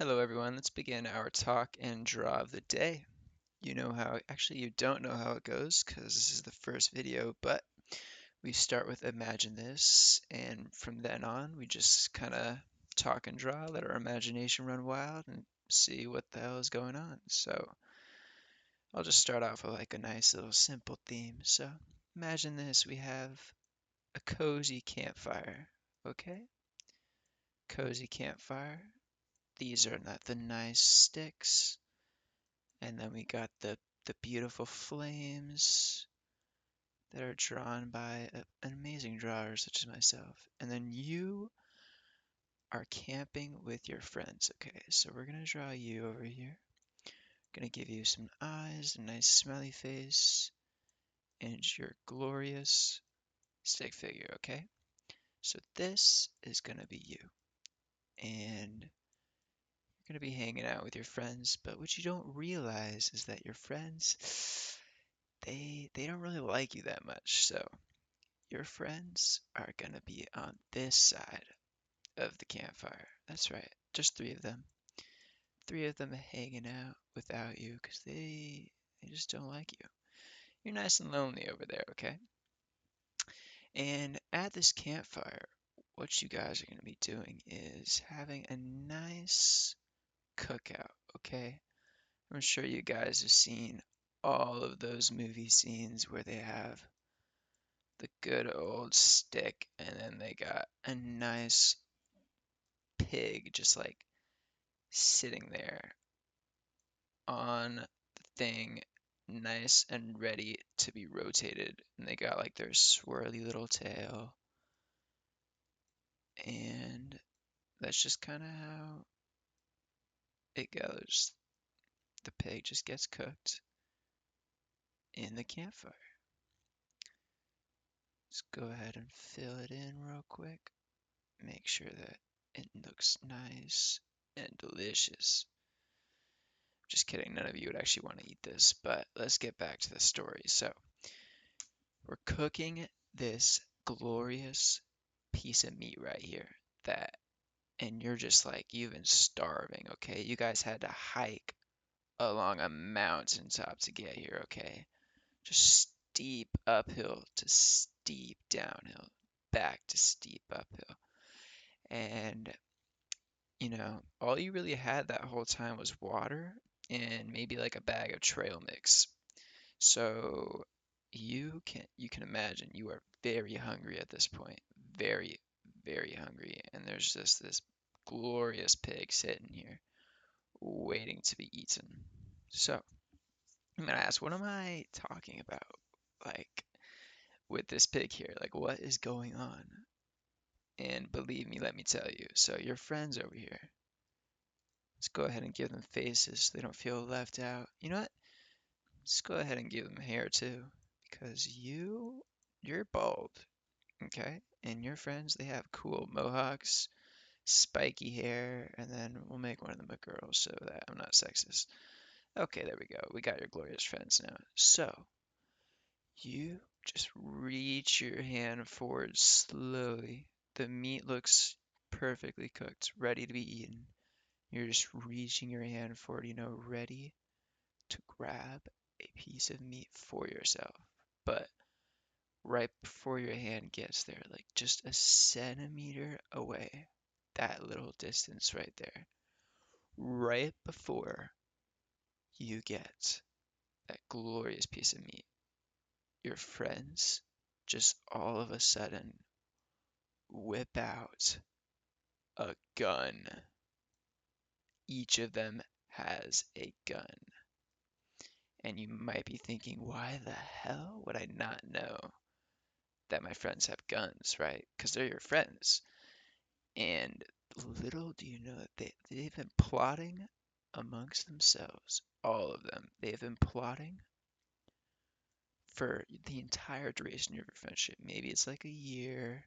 Hello, everyone. Let's begin our talk and draw of the day. Actually, you don't know how it goes because this is the first video, but we start with imagine this, and from then on, we just kind of talk and draw, let our imagination run wild, and see what the hell is going on. So, I'll just start off with like a nice little simple theme. So, imagine this we have a cozy campfire, okay? Cozy campfire. These are not the nice sticks. And then we got the beautiful flames that are drawn by an amazing drawer such as myself. And then you are camping with your friends. Okay, so we're gonna draw you over here. Gonna give you some eyes, a nice smiley face, and your glorious stick figure. Okay, so this is gonna be you, and you're gonna be hanging out with your friends. But what you don't realize is that your friends, they don't really like you that much. So your friends are gonna be on this side of the campfire. That's right, just three of them. Three of them hanging out without you because they just don't like you. You're nice and lonely over there, okay? And at this campfire, what you guys are gonna be doing is having a nice cookout, okay? I'm sure you guys have seen all of those movie scenes where they have the good old stick and then they got a nice pig just like sitting there on the thing, nice and ready to be rotated. And they got like their swirly little tail. And that's just kind of how it goes. The pig just gets cooked in the campfire. Just go ahead and fill it in real quick. Make sure that it looks nice and delicious. Just kidding, none of you would actually want to eat this, but let's get back to the story. So, we're cooking this glorious piece of meat right here that, and you're just like, you've been starving, okay? You guys had to hike along a mountaintop to get here, okay? Just steep uphill to steep downhill, back to steep uphill. And, all you really had that whole time was water and maybe like a bag of trail mix. So you can imagine you are very hungry at this point. Very, very hungry. And there's just this glorious pig sitting here waiting to be eaten. So I'm gonna ask, what am I talking about? Like with this pig here? Like what is going on? And believe me, let me tell you. So your friends over here, let's go ahead and give them faces so they don't feel left out. You know what? Let's go ahead and give them hair too, because you're bald, okay? And your friends, they have cool mohawks, spiky hair, and then we'll make one of them a girl so that I'm not sexist. Okay, there we go. We got your glorious friends now. So, you just reach your hand forward slowly. The meat looks perfectly cooked, ready to be eaten. You're just reaching your hand forward, ready to grab a piece of meat for yourself. But right before your hand gets there, like just a centimeter away, that little distance right there, right before you get that glorious piece of meat, your friends just all of a sudden whip out a gun. Each of them has a gun. And you might be thinking, why the hell would I not know that my friends have guns, right? Because they're your friends. And little do you know that they've been plotting amongst themselves, all of them. They've been plotting for the entire duration of your friendship. Maybe it's like a year,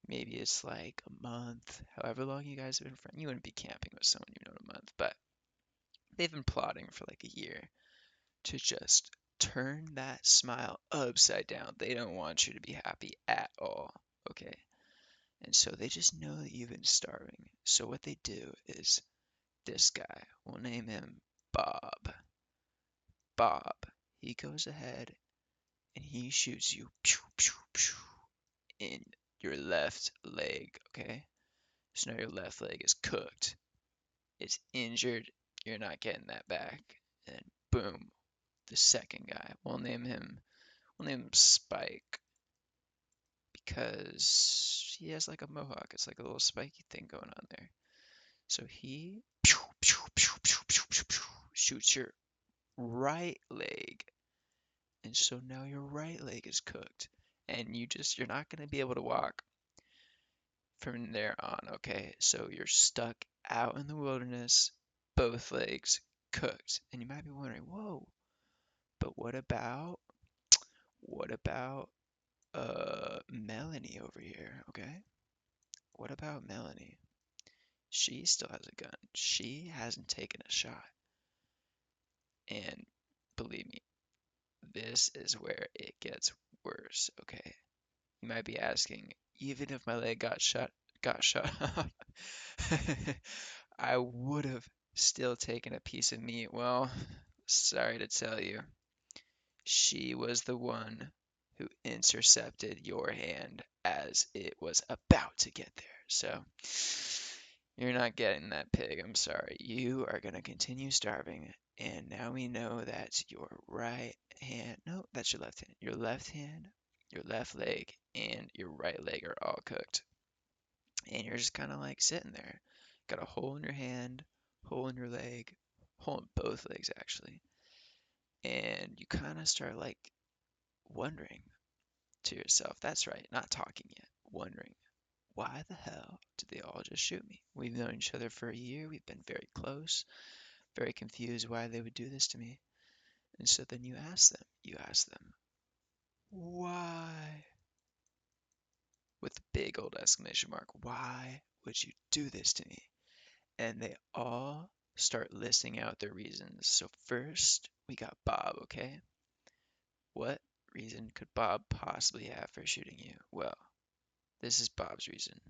maybe it's like a month, however long you guys have been friends. You wouldn't be camping with someone you know in a month, but they've been plotting for like a year to just turn that smile upside down. They don't want you to be happy at all, okay? And so they just know that you've been starving. So what they do is this guy. We'll name him Bob. Bob. He goes ahead and he shoots you pew, pew, pew, in your left leg, okay? So now your left leg is cooked. It's injured. You're not getting that back. And boom, the second guy. We'll name him Spike because he has like a mohawk. It's like a little spiky thing going on there. So he pew, pew, pew, pew, pew, pew, pew, shoots your right leg. And so now your right leg is cooked. And you're not going to be able to walk from there on, okay? So you're stuck out in the wilderness, both legs cooked. And you might be wondering, whoa, but what about Melanie over here, okay? What about Melanie? She still has a gun. She hasn't taken a shot. And believe me, this is where it gets worse, okay? You might be asking, even if my leg got shot off, I would have still taken a piece of meat. Well, sorry to tell you, she was the one who intercepted your hand as it was about to get there. So you're not getting that pig. I'm sorry. You are going to continue starving. And now we know that your right hand, no, that's your left hand. Your left hand, your left leg, and your right leg are all cooked. And you're just kind of like sitting there. Got a hole in your hand, hole in your leg, hole in both legs actually. And you kind of start like wondering to yourself, that's right, not talking yet, wondering, why the hell did they all just shoot me? We've known each other for a year, we've been very close, very confused why they would do this to me. And so then you ask them, why? With a big old exclamation mark, why would you do this to me? And they all start listing out their reasons. So first, we got Bob, okay? What reason could Bob possibly have for shooting you? Well, this is Bob's reason.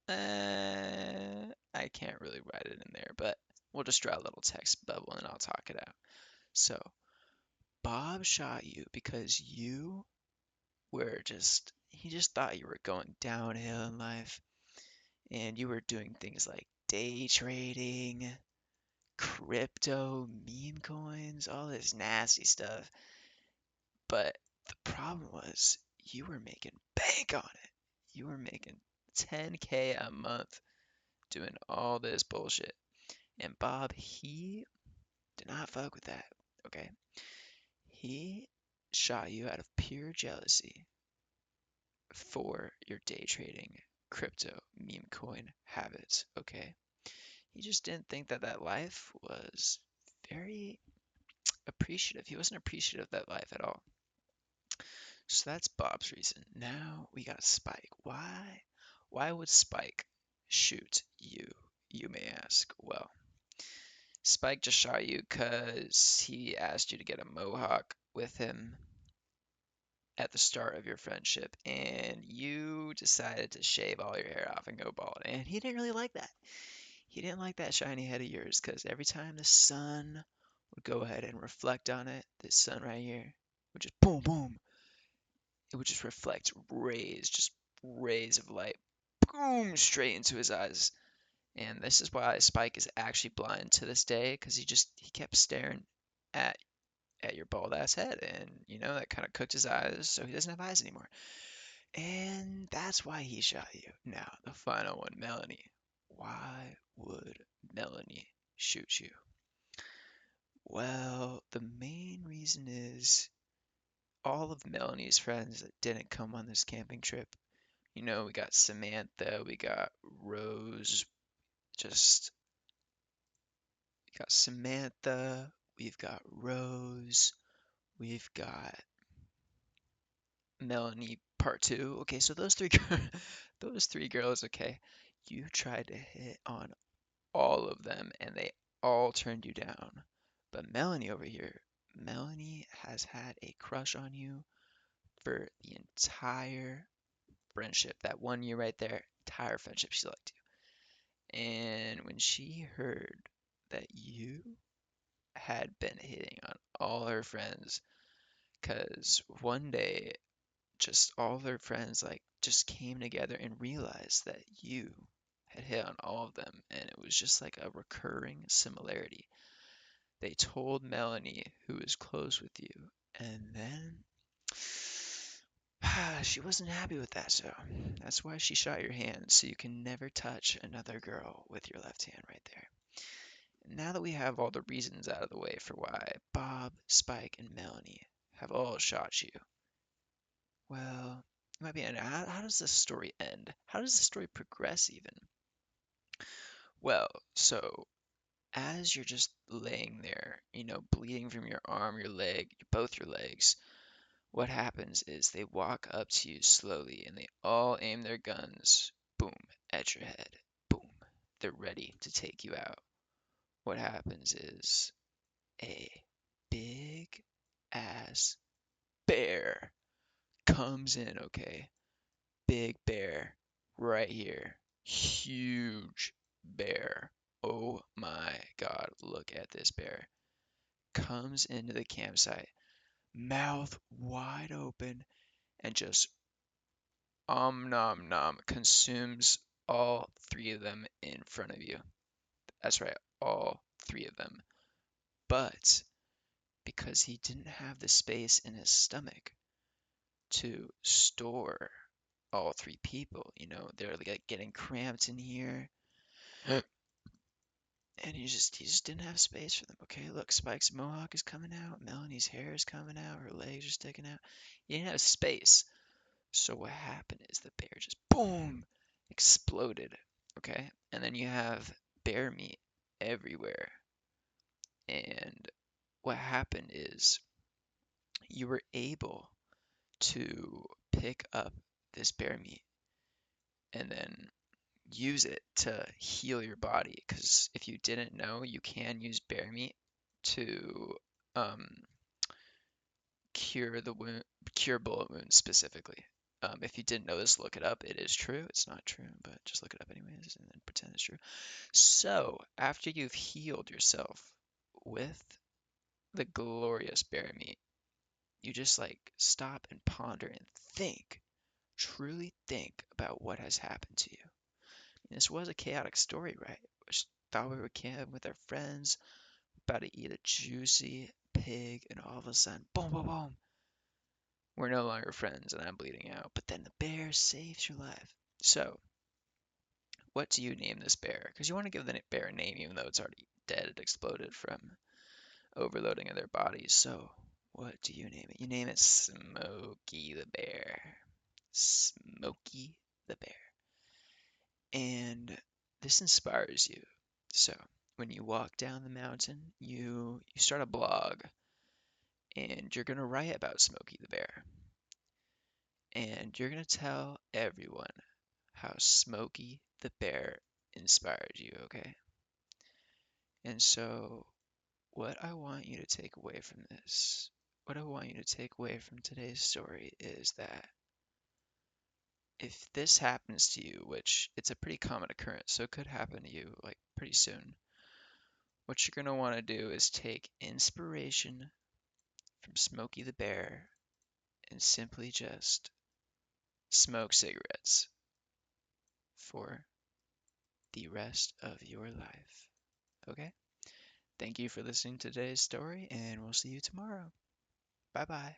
I can't really write it in there, but we'll just draw a little text bubble and I'll talk it out. So, Bob shot you because he just thought you were going downhill in life and you were doing things like day trading, crypto, meme coins, all this nasty stuff. But the problem was you were making bank on it. You were making 10K a month doing all this bullshit. And Bob, he did not fuck with that, okay? He shot you out of pure jealousy for your day trading crypto meme coin habits, okay? He just didn't think that that life was very appreciative. He wasn't appreciative of that life at all. So that's Bob's reason. Now we got Spike. Why? Why would Spike shoot you, you may ask? Well, Spike just shot you because he asked you to get a mohawk with him at the start of your friendship, and you decided to shave all your hair off and go bald. And he didn't really like that. He didn't like that shiny head of yours because every time the sun would go ahead and reflect on it, this sun right here would just boom, boom. It would just reflect rays, just rays of light, boom, straight into his eyes. And this is why Spike is actually blind to this day because he kept staring at your bald ass head, and that kind of cooked his eyes, so he doesn't have eyes anymore. And that's why he shot you. Now, the final one, Melanie. Why would Melanie shoot you? Well, the main reason is all of Melanie's friends that didn't come on this camping trip. We got Samantha, we got Rose, just we got Samantha, we've got Rose, we've got Melanie part two. Okay, so those three those three girls, okay. You tried to hit on all of them and they all turned you down. But Melanie over here, Melanie has had a crush on you for the entire friendship. That 1 year right there, entire friendship she liked you. And when she heard that you had been hitting on all her friends, because one day just all their friends like just came together and realized that you had hit on all of them, and it was just like a recurring similarity. They told Melanie, who was close with you, and then she wasn't happy with that, so that's why she shot your hand, so you can never touch another girl with your left hand right there. Now that we have all the reasons out of the way for why Bob, Spike, and Melanie have all shot you, well, it might be how does this story end? How does the story progress even? Well, so as you're just laying there, bleeding from your arm, your leg, both your legs, what happens is they walk up to you slowly and they all aim their guns, boom, at your head, boom. They're ready to take you out. What happens is a big ass bear comes in, okay? Big bear right here. Huge bear. Oh my God, look at this bear. Comes into the campsite, mouth wide open, and just nom nom consumes all three of them in front of you. That's right, all three of them. But because he didn't have the space in his stomach to store all three people, they're like getting cramped in here. And he just didn't have space for them. Okay, look, Spike's mohawk is coming out, Melanie's hair is coming out, her legs are sticking out. He didn't have space. So what happened is the bear just boom exploded. Okay? And then you have bear meat everywhere. And what happened is you were able to pick up this bear meat and then use it to heal your body. Because if you didn't know, you can use bear meat to um, cure the wound, cure bullet wounds specifically. If you didn't know this, look it up. It is true. It's not true, but just look it up anyways and then pretend it's true. So, after you've healed yourself with the glorious bear meat, you just like stop and ponder and think, truly think about what has happened to you. And this was a chaotic story, right? We just thought we were camping with our friends, about to eat a juicy pig, and all of a sudden, boom, boom, boom, we're no longer friends and I'm bleeding out. But then the bear saves your life. So, what do you name this bear? Because you want to give the bear a name even though it's already dead. It exploded from overloading of their bodies. So, what do you name it? You name it Smoky the Bear. Smoky the Bear. And this inspires you. So, when you walk down the mountain, you start a blog and you're going to write about Smoky the Bear. And you're going to tell everyone how Smokey the Bear inspired you, okay? And so, what I want you to take away from this, what I want you to take away from today's story is that if this happens to you, which it's a pretty common occurrence, so it could happen to you like pretty soon, what you're going to want to do is take inspiration from Smokey the Bear and simply just smoke cigarettes for the rest of your life. Okay? Thank you for listening to today's story, and we'll see you tomorrow. Bye bye.